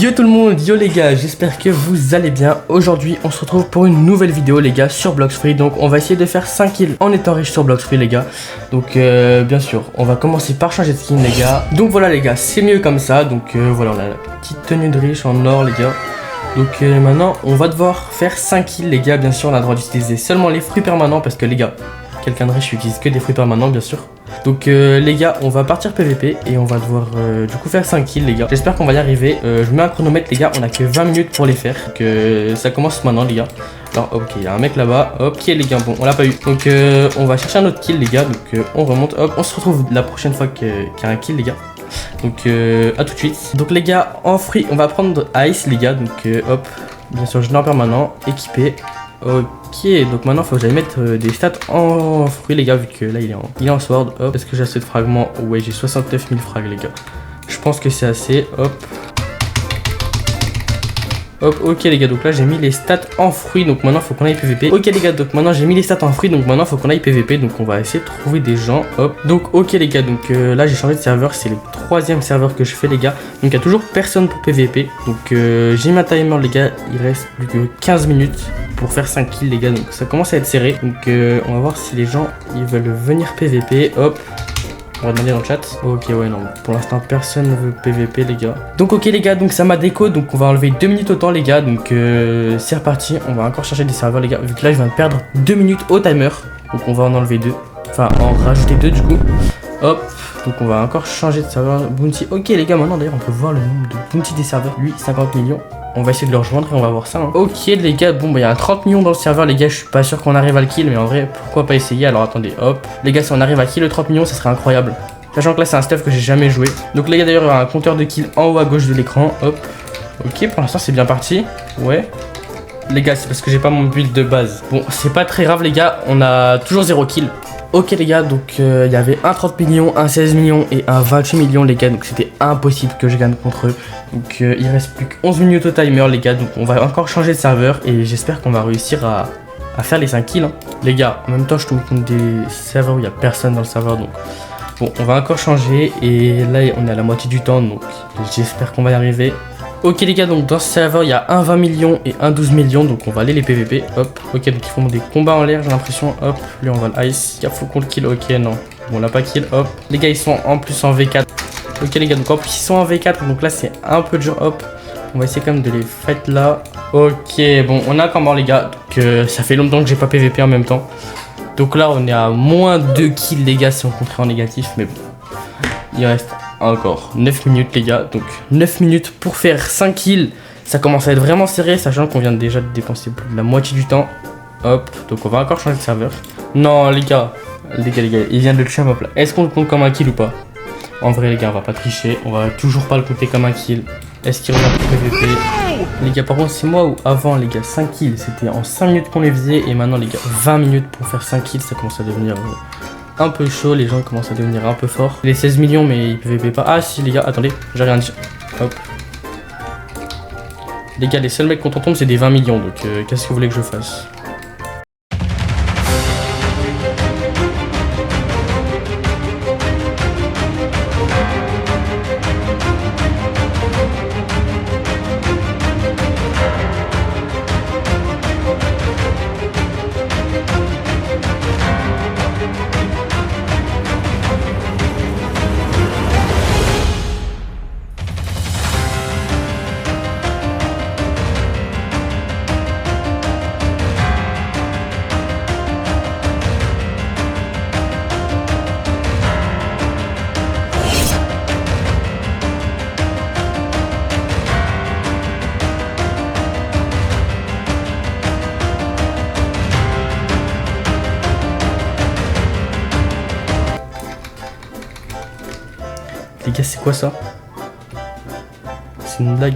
Yo tout le monde, yo les gars, j'espère que vous allez bien. Aujourd'hui on se retrouve pour une nouvelle vidéo les gars sur Blox Free. Donc on va essayer de faire 5 kills en étant riche sur Blox Free les gars. Donc bien sûr on va commencer par changer de skin les gars. Donc voilà les gars, c'est mieux comme ça. Donc voilà, on a la petite tenue de riche en or les gars. Donc maintenant on va devoir faire 5 kills les gars. Bien sûr on a le droit d'utiliser seulement les fruits permanents parce que les gars, quelqu'un de riche utilise que des fruits permanents bien sûr. Donc les gars, on va partir PVP et on va devoir du coup faire 5 kills les gars. J'espère qu'on va y arriver. Je mets un chronomètre les gars, on a que 20 minutes pour les faire. Donc ça commence maintenant les gars. Alors ok, il y a un mec là-bas. Ok les gars, bon on l'a pas eu. Donc on va chercher un autre kill les gars. Donc on remonte. Hop, on se retrouve la prochaine fois qu'il y a un kill les gars. Donc à tout de suite. Donc les gars, en free, on va prendre Ice les gars. Donc hop, bien sûr je l'ai en permanent, équipé. Ok, donc maintenant faut que j'aille mettre des stats en fruits les gars, vu que là il est en sword. Hop, est-ce que j'ai assez de fragments? Ouais, j'ai 69 000 frags les gars. Je pense que c'est assez. Hop. Hop, ok les gars, donc là j'ai mis les stats en fruits, donc maintenant faut qu'on aille PVP. Ok les gars, donc maintenant j'ai mis les stats en fruits, donc maintenant faut qu'on aille PVP, donc on va essayer de trouver des gens. Hop, donc ok les gars, donc là j'ai changé de serveur, c'est le 3e serveur que je fais les gars. Donc il y a toujours personne pour PVP, donc j'ai mis un timer les gars, il reste plus que 15 minutes pour faire 5 kills les gars, donc ça commence à être serré. Donc on va voir si les gens ils veulent venir PVP. Hop, on va demander dans le chat. Ok ouais non, pour l'instant personne ne veut PVP les gars. Donc ok les gars, donc ça m'a déco, donc on va enlever 2 minutes au temps les gars. Donc c'est reparti, on va encore chercher des serveurs les gars. Vu que là je viens de perdre 2 minutes au timer, donc on va en enlever 2. Enfin en rajouter 2 du coup. Hop, donc on va encore changer de serveur Bounty. Ok les gars, maintenant d'ailleurs on peut voir le nombre de Bounty des serveurs. Lui 50 millions. On va essayer de le rejoindre et on va voir ça hein. Ok les gars, bon bah il y a 30 millions dans le serveur les gars. Je suis pas sûr qu'on arrive à le kill, mais en vrai pourquoi pas essayer. Alors attendez, hop les gars, si on arrive à kill le 30 millions ça serait incroyable. Sachant que là c'est un stuff que j'ai jamais joué. Donc les gars d'ailleurs il y aura un compteur de kill en haut à gauche de l'écran. Hop, ok pour l'instant c'est bien parti. Ouais les gars, c'est parce que j'ai pas mon build de base. Bon c'est pas très grave les gars, on a toujours 0 kill. Ok les gars, donc il y avait un 30 millions, un 16 millions et un 28 millions les gars. Donc c'était impossible que je gagne contre eux. Donc il reste plus que 11 minutes au timer les gars. Donc on va encore changer de serveur et j'espère qu'on va réussir à faire les 5 kills hein. Les gars, en même temps je tombe contre des serveurs où il n'y a personne dans le serveur. Donc bon, on va encore changer et là on est à la moitié du temps. Donc j'espère qu'on va y arriver. Ok les gars, donc dans ce serveur il y a un 20 millions et un 12 millions, donc on va aller les PVP. Hop, ok, donc ils font des combats en l'air j'ai l'impression. Hop, lui on va le ice. Il faut qu'on le kill, ok non, bon on l'a pas kill. Hop, les gars ils sont en plus en V4. Ok les gars, donc en plus ils sont en V4, donc là c'est un peu dur. Hop, on va essayer quand même de les fight là. Ok, bon on a comment les gars, donc ça fait longtemps que j'ai pas PVP en même temps. Donc là on est à moins 2 kills les gars si on compte en négatif, mais bon, il reste encore 9 minutes les gars, donc 9 minutes pour faire 5 kills. Ça commence à être vraiment serré, sachant qu'on vient déjà de dépenser plus de la moitié du temps. Hop, donc on va encore changer de serveur. Non les gars, il vient de le chum up là. Est-ce qu'on le compte comme un kill ou pas? En vrai les gars, on va pas tricher, on va toujours pas le compter comme un kill. Est-ce qu'il revient pour PVP? Les gars, par contre c'est moi ou avant les gars, 5 kills, c'était en 5 minutes qu'on les faisait. Et maintenant les gars, 20 minutes pour faire 5 kills, ça commence à devenir un peu chaud, les gens commencent à devenir un peu forts. Les 16 millions mais ils PVP pas. Ah si les gars, attendez, j'ai rien dit. Hop. Les gars, les seuls mecs qu'on tombe c'est des 20 millions, donc qu'est-ce que vous voulez que je fasse? Les gars, c'est quoi ça? C'est une blague.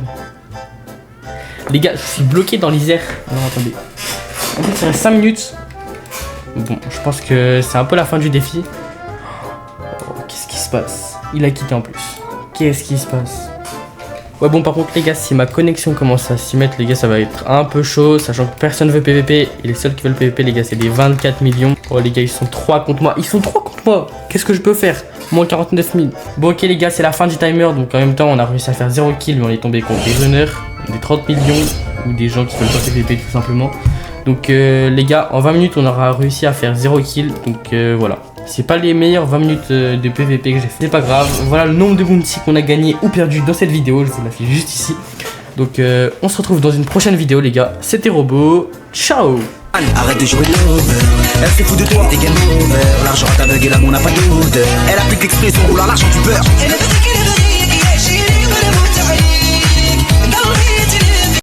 Les gars, je suis bloqué dans les airs. Non, attendez. En fait, ça reste 5 minutes. Bon, je pense que c'est un peu la fin du défi. Oh, qu'est-ce qui se passe? Il a quitté en plus. Qu'est-ce qui se passe? Ouais bon par contre les gars, si ma connexion commence à s'y mettre les gars, ça va être un peu chaud, sachant que personne veut PVP. Et les seuls qui veulent PVP les gars, c'est des 24 millions. Oh les gars, ils sont 3 contre moi. Ils sont 3 contre moi. Qu'est-ce que je peux faire? Moins 49 000. Bon ok les gars, c'est la fin du timer. Donc en même temps on a réussi à faire 0 kill. Mais on est tombé contre des runners, des 30 millions ou des gens qui veulent pas PVP tout simplement. Donc les gars, en 20 minutes on aura réussi à faire 0 kill. Donc voilà. C'est pas les meilleures 20 minutes de PVP que j'ai fait. C'est pas grave. Voilà le nombre de bounty qu'on a gagné ou perdu dans cette vidéo. Je vous l'affiche juste ici. Donc on se retrouve dans une prochaine vidéo les gars. C'était Robo. Ciao. Arrête de jouer de l'over. Elle se fout de toi, t'es game over. L'argent t'aveugle et l'amour n'a pas d'odeur. Elle a plus d'expression, vouloir l'argent du beurre.